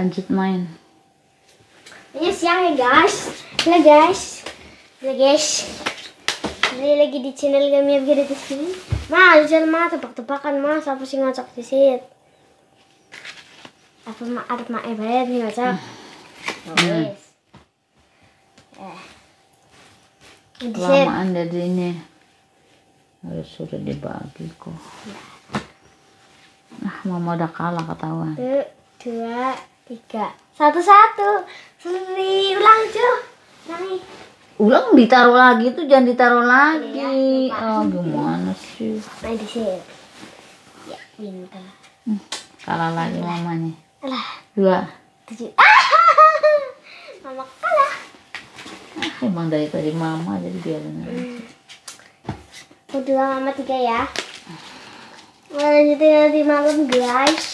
Lanjut main. Ini siang ya guys. Halo guys. Ini lagi di channel kami yang di sini. Jangan tebak-tebakan siapa sih ngocok di sini? Ada bayar nih ngocok. Guys. Kelamaan dari ini. Harus sudah dibagi kok. Mama udah kalah ketahuan. 1, 2, 3. 1. Seri ulang cuy. Ulang ditaruh lagi tuh, jangan ditaruh lagi. Gimana sih? Main di sini. Ya, pintar. Kalah lagi mamanya. Alah. 2. 7. Mama kalah. Emang dari tadi mama jadi biarin aja. 2 sama 3 ya. Lanjutin nanti malam guys.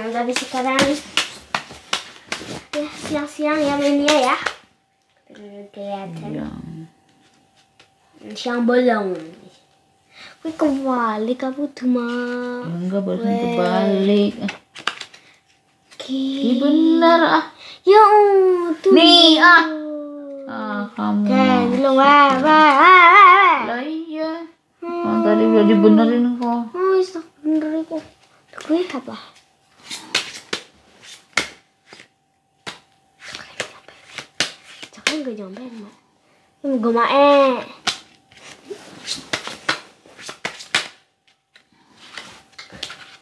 Tapi sekarang ya siang-siang ya mainnya ya. Kelihatan. Siang bolong. Gue kembali kamu tuh mah. Enggak baru kebalik. Iya Bener Ya tuh. Nih kamu. Belum Lah iya. Tadi udah dibenerin kok. Bener kok. Gue apa? Jangan gue jomben mau. Gue mae.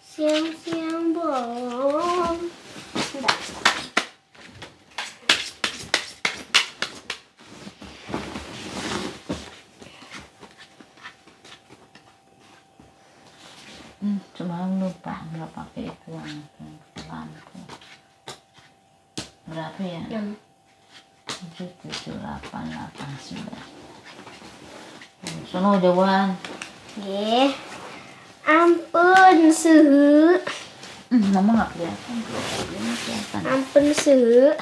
Siang-siang bolong. Enggak. Semalam lupa nggak pakai itu lampu. Berapa ya? 7, 7, 8, 8, 9. Sono jauhan. Ampun suhu. Mama nggak kelihatan. Ampun suhu.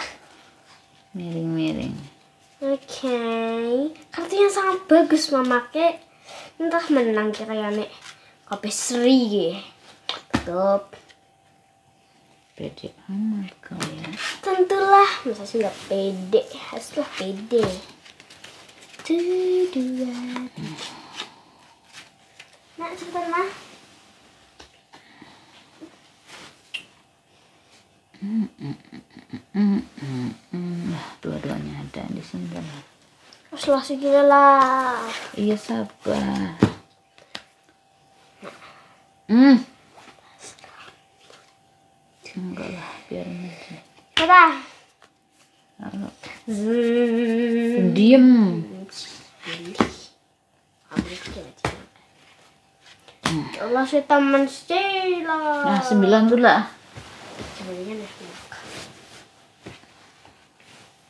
Miring-miring. Oke. Kartunya sangat bagus mama ke. Entah menang kayaknya. Kopi seri tutup. Pede amat kau ya. Tentulah, masa sih nggak pede, haruslah pede. 2. Nak cepetan mah. Dua-duanya ada di sini. Haruslah segila lah. Iya sabar. Enggak lah, biarin aja. Kata. Diem. Allah si teman Sheila. Nah 9 dulu lah.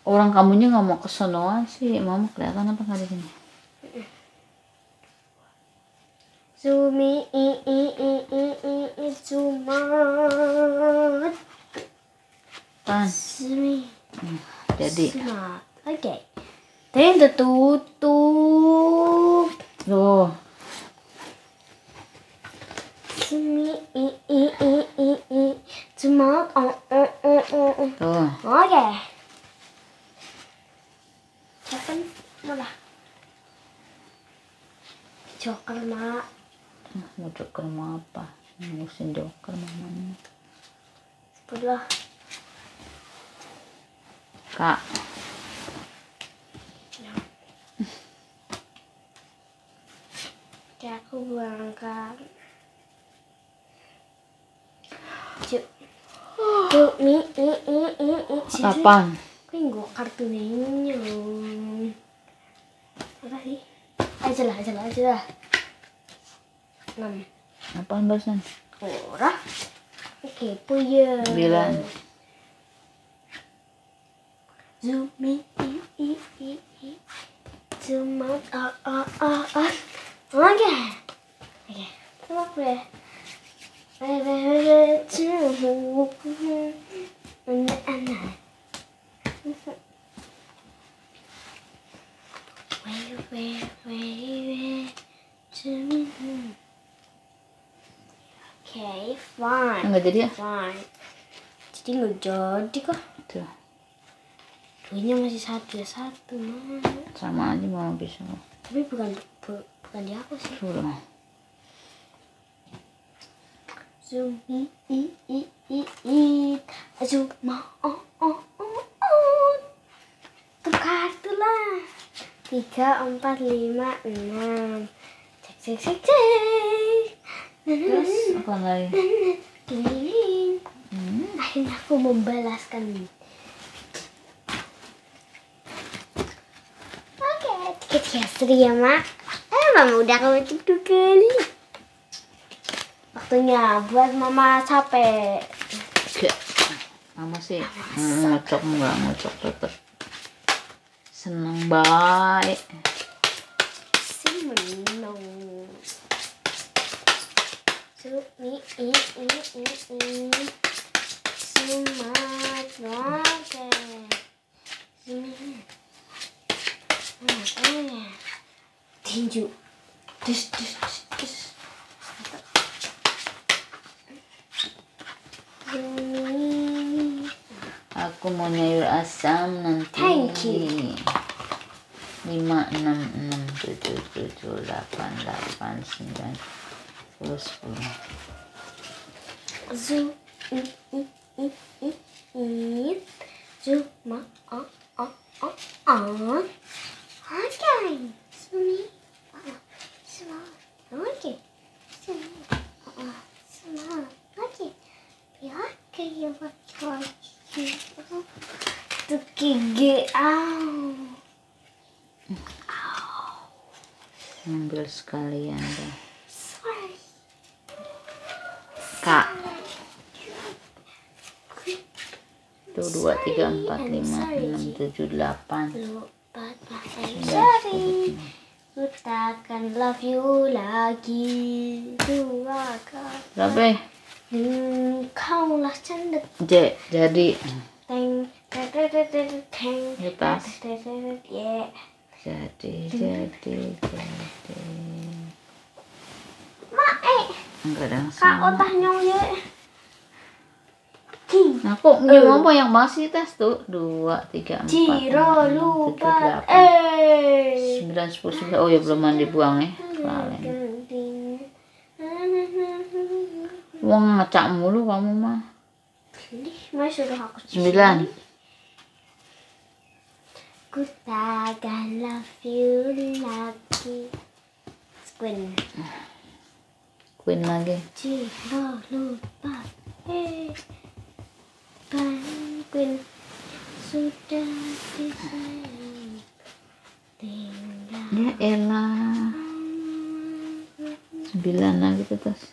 Orang kamunya nggak mau kesonoan sih. Mama kelihatan apa nggak di sini? Zumi Zumat. Pan. Zumi. Jadi. Oke. Tadi udah tutup. Loh. Zumi Zumat. Tuh. Oke. Kapan mulai? Joker mak. Mau joker mau apa? Ngurusin joker mamanya. Sebelah. Kak. Oke, aku berangkat. Kapan? Gue kartunya. Apa sih? Aja lah. 6. Apaan barusan? Ora. Oke, punya. 9. Zumi Zumat Oke. Tebak deh. Where, Okay, fine. nggak jadi ya? Fine. Jadi nggak jadi kok. Tuh, Duanya masih satu ya satu mah. sama aja mau bisa. Tapi bukan di aku sih. Sudah. Zoom zoom tukar tulah 3 4 5 6 cek Terus apa lagi? Ding. Akhirnya aku membalaskan. Oke, tiket history ya mak. Mama udah kamu 2 kali. Waktunya buat mama capek. Gak. Mama sih ngocok nggak ngocok tetep. Seneng baik. Si menung. Semat oke. Tinju. Dus. Aku mau nyayur asam nanti. Thank you. 5 6 6 7 7 8 8 9 10 Zoom zoom okay. Sumi small okay. Small okay. Okay, you want to gigi ambil sekalian deh. Sorry. Kak. Tuh 2 3 4 5 6 7 8. Lupa sorry. Ku takkan love you lagi. Dua kali. Berapa? Kaulah cendet. Jadi Teng Lepas. Yeah. Jadi Mak enggak ada yang Kak sama. otah nyong ye. Nah, kok nyuruh banyak masih tes tuh 2 3 4 Ciro 5 lupa 6 7 8 9 10 11. Oh ya belum mandi buang ya. Kalian. Wong ngacak mulu kamu mah. Mas sudah aku 9. Ku takkan love you lagi. Queen lagi. Ciro lupa. Queen sudah disayang. Tinggal. Ya elah. 9 lagi tuh terus.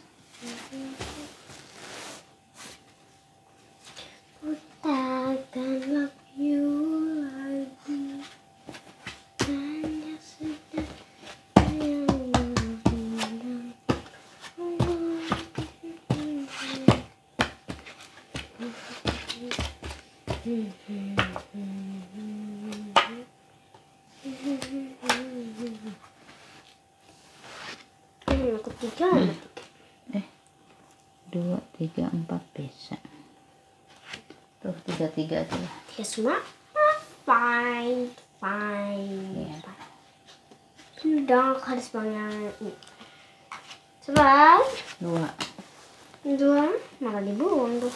Ku takkan love you lagi. Hanya sudah ketiga 2 3 4 bisa. Tuh 3 3 aja lah. tiga semua fine Iya. sudah harus banyak sebab 2 malah dibuang tuh.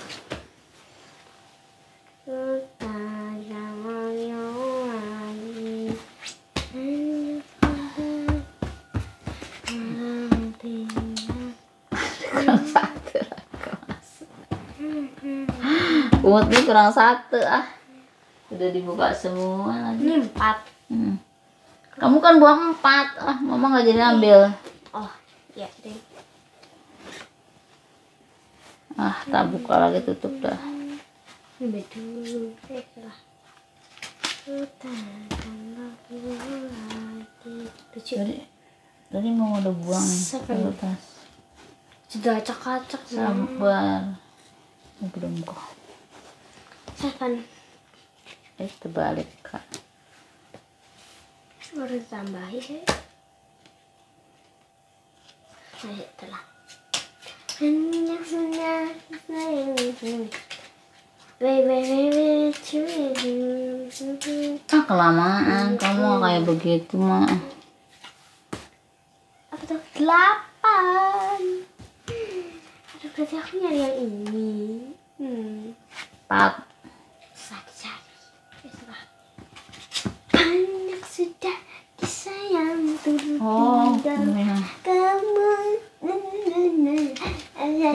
Kita jangan lagi Kurang 1 lah. Umut nih kurang 1 ah. Udah dibuka semua lagi. ini 4. Kamu kan buang 4. Ah, mama nggak jadi ambil. Oh ya deh. Ah, tak buka lagi, tutup dah. Ini dulu lah. Tadi mau udah buang nih. Seven. Taruh tas. Sudah acak-acak Sabar. Ini belum kok. 7. Terbalik kak. Baru tambahin ya. Nah, telah. Hanya sudah sayang. Baby, Kelamaan kamu kayak begitu mah. apa tuh? 8. Aduh, berarti aku nyari yang ini. 4. Cari. Banyak sudah kisah yang turut tinggal. Kamu.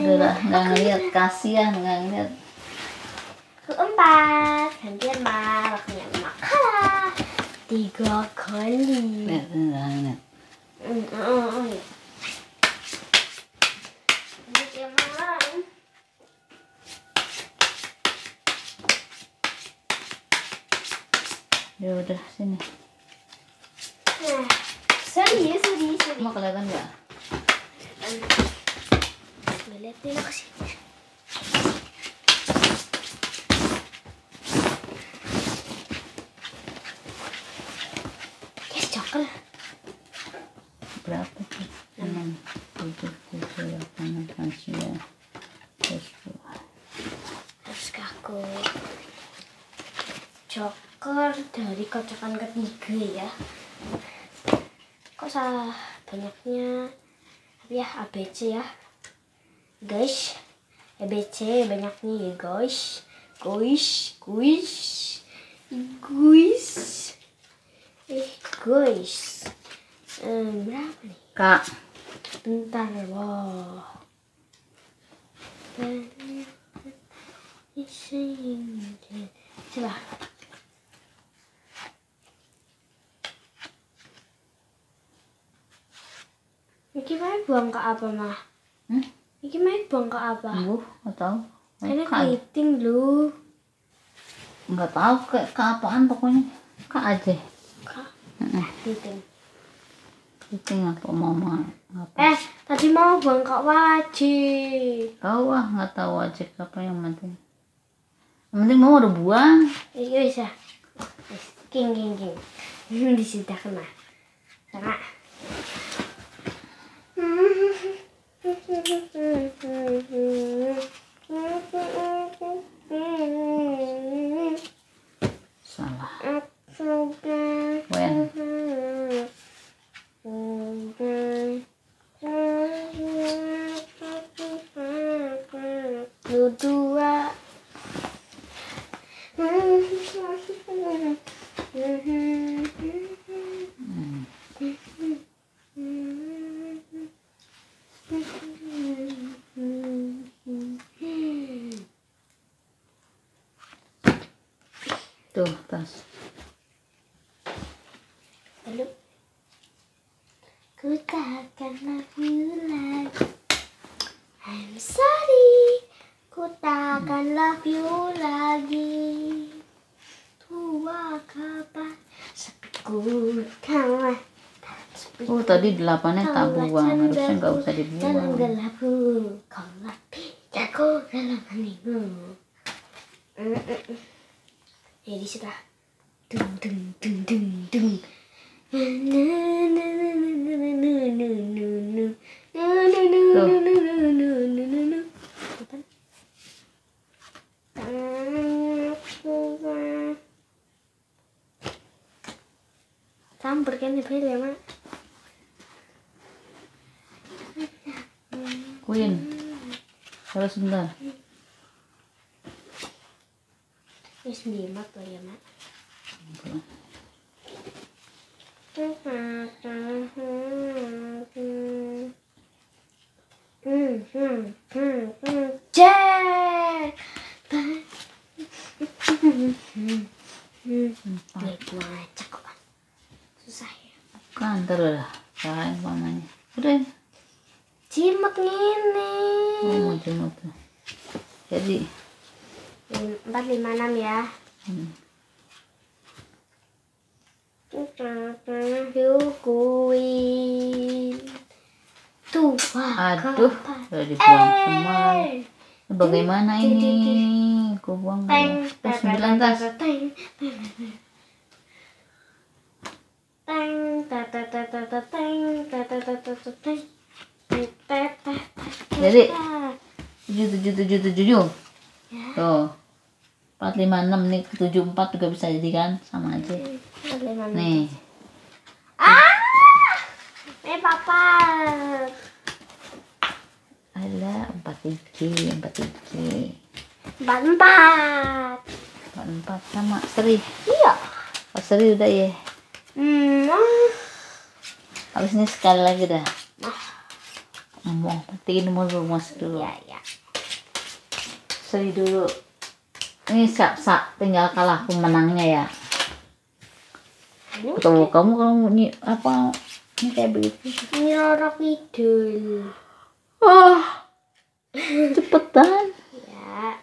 Udah nggak ngeliat, kasihan nggak ngeliat. 4. Gantian mah, waktunya makalah 3 kali. Lihat, nggak ngeliat. Lanjut yang malam. Ya udah sini. Nah, sorry. Mau kelihatan nggak? Gue liat dulu ke sini. Yes, coklat. Berapa tuh? 6, 7, 8, 9, 10. Terus aku joker dari kocokan ketiga ya. Kok salah banyaknya? Tapi ya ABC ya guys, ABC banyaknya ya guys. Guys. Berapa nih? Kak, Bentar loh. Coba. Iki main buang ke apa mah? Iki main buang ke apa? nggak tahu. Ini Kak, keriting lu. nggak tahu kayak ke apaan pokoknya. Kak aja. Keriting. Itu apa mama? Apa? Tadi mau buang ke wajib. Tahu nggak tahu aja apa yang penting. Yang penting mau udah buang. Iya bisa. King. Di situ kena. Sama. Salah. Wen. Lu 2. Tuh tas. Lalu ku takkan love you lagi. I'm sorry, ku takkan love you lagi. Tua kapan sepiku kalah. Oh tadi 8-nya tak buang, harusnya nggak usah Dalam dibuang. gelapku, kau lapis aku dalam hatimu. Jadi sudah dung. Campur kan ya Mak? Queen. Terus sebentar. Wis ndimat to ya, Mak. Cek. Ngacak kok. Susah ya. Kan terus salahin mamanya. Udah. Cimet ngene. Oh mau jemput tuh. Jadi 4, 5, 6 ya. Yukuin. Tuh, aduh, udah dibuang semua. Bagaimana ini? Aku buang Teng, tas 9 tas. Jadi 7777. Tuh. 456 nih 74 juga bisa jadi kan? Sama aja. Nih. Papa. Ada 43, 43. 44. 44 sama Seri. Iya. Oh, Seri udah ya. Habis ini sekali lagi dah. Mau matiin dulu mas dulu. Ya. Seri dulu. Ini sak tinggal kalah pemenangnya ya. Ketemu kamu ini apa? Ini kayak begitu. Ini Roro Kidul. Oh, cepetan. Ya.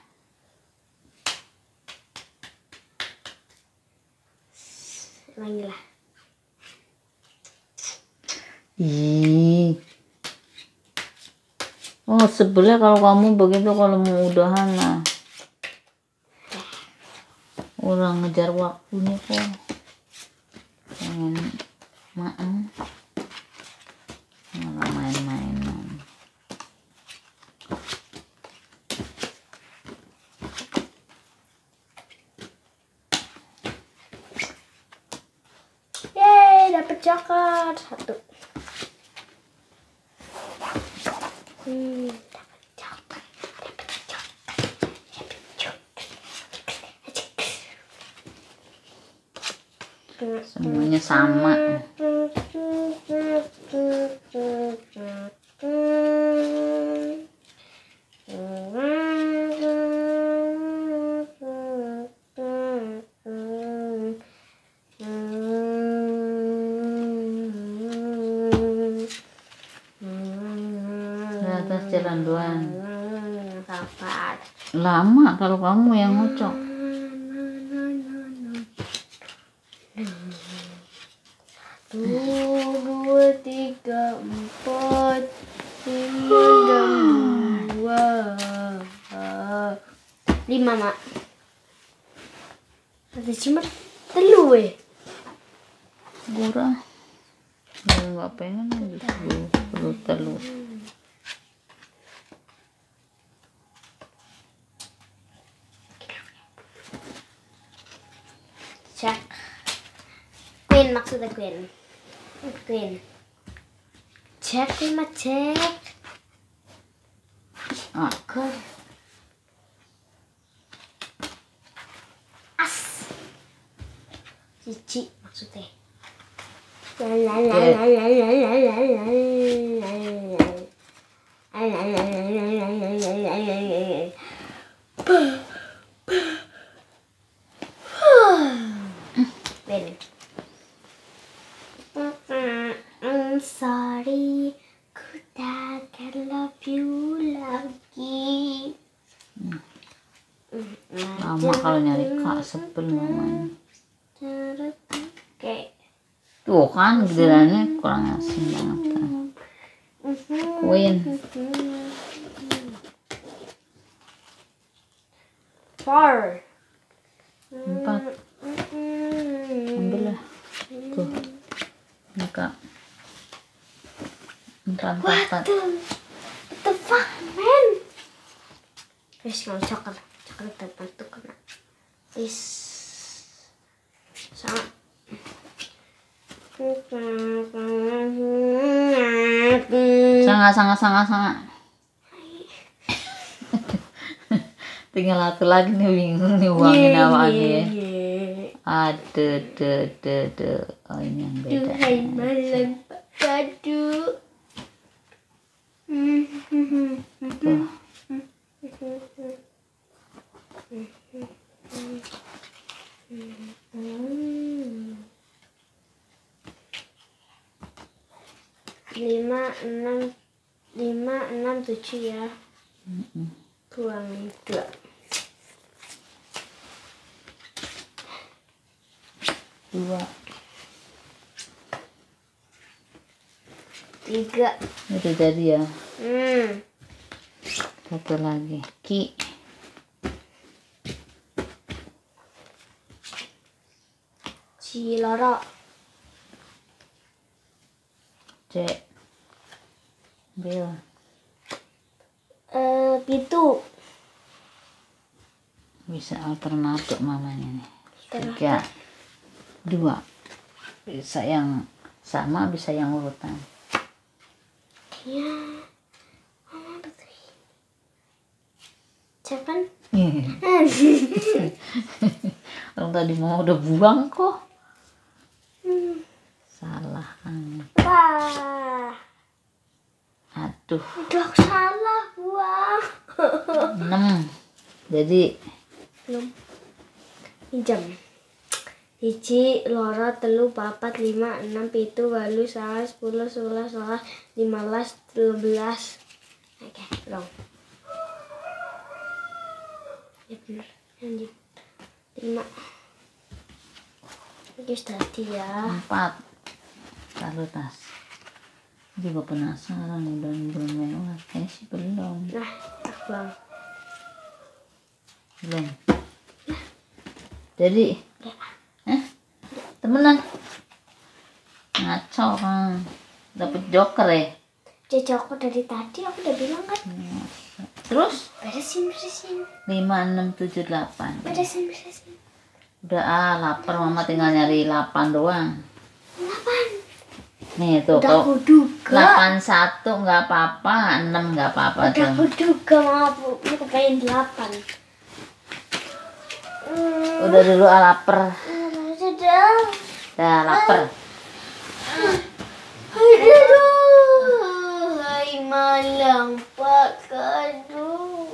Lagi lah. Ih. Oh, sebelnya kalau kamu begitu kalau mau udahan lah. Orang ngejar waktunya kok. Pengen maem. Malah main-mainan. Yeay, dapet coklat 1. Semuanya sama. Di atas jalan doang. Dapat. Lama kalau kamu yang ngocok. 1, 2, 3, 4, 5, 6, 2, 5 mak. Ada cuma telu Gurah. Nggak pengen lagi perlu telur. Cek. Queen maksudnya Queen. Cek 5 cek. Aku As. Cici maksudnya. I'm sorry, ku takkan love you lagi. lama kalau nyari kak sebel mamanya. Oke. Tuh kan gilirannya kurang asin banget kan. Queen. 4. 4. Ambil lah. Tuh. Buka. 4. What the fuck, man? Guys, kalau coklat depan tuh kena. Is sangat. Sangat. Tinggal satu lagi nih, bingung nih uangin apa ya. Aduh. Oh, ini yang beda. Duhai malam padu. Tuh. Lima, enam, 7 ya. Kurang 2. 2. 3. Udah jadi ya. 1 Satu lagi. Ki. Ciloro. C. Ambil. Pitu. Bisa alternatif mamanya nih. Alternatif. 3, 2. Bisa yang sama, bisa yang urutan. Ya. Mama betul. 7. Orang tadi mau udah buang kok. Salah kan. Wah. Aduh. Udah salah buang. 6. Jadi Belum. Pinjam. 1, loro, 3, 4, 5, 6, 7, 8, 9, 10, 11, 12, 15, 13. Oke, belum. Ya bener. Lanjut. 5. Ini tadi ya. 4. Taruh tas. Juga penasaran udah belum lewat. Kayaknya sih belum. Nah, tak belum. Belum. Jadi temenan ngaco kan, dapet joker ya. Jejak aku dari tadi aku udah bilang kan. Terus Beresin. 5, 6, 7, 8. Beresin. Udah lapar, mama tinggal nyari 8 doang. 8. Nih tuh, Udah kalau aku duga. 81 nggak apa-apa, 6 nggak apa-apa Udah aku tuh. duga mau kepengen 8. Udah dulu lapar. Sudah. Udah lapar. Aduh. Hai malam Pak Kadu.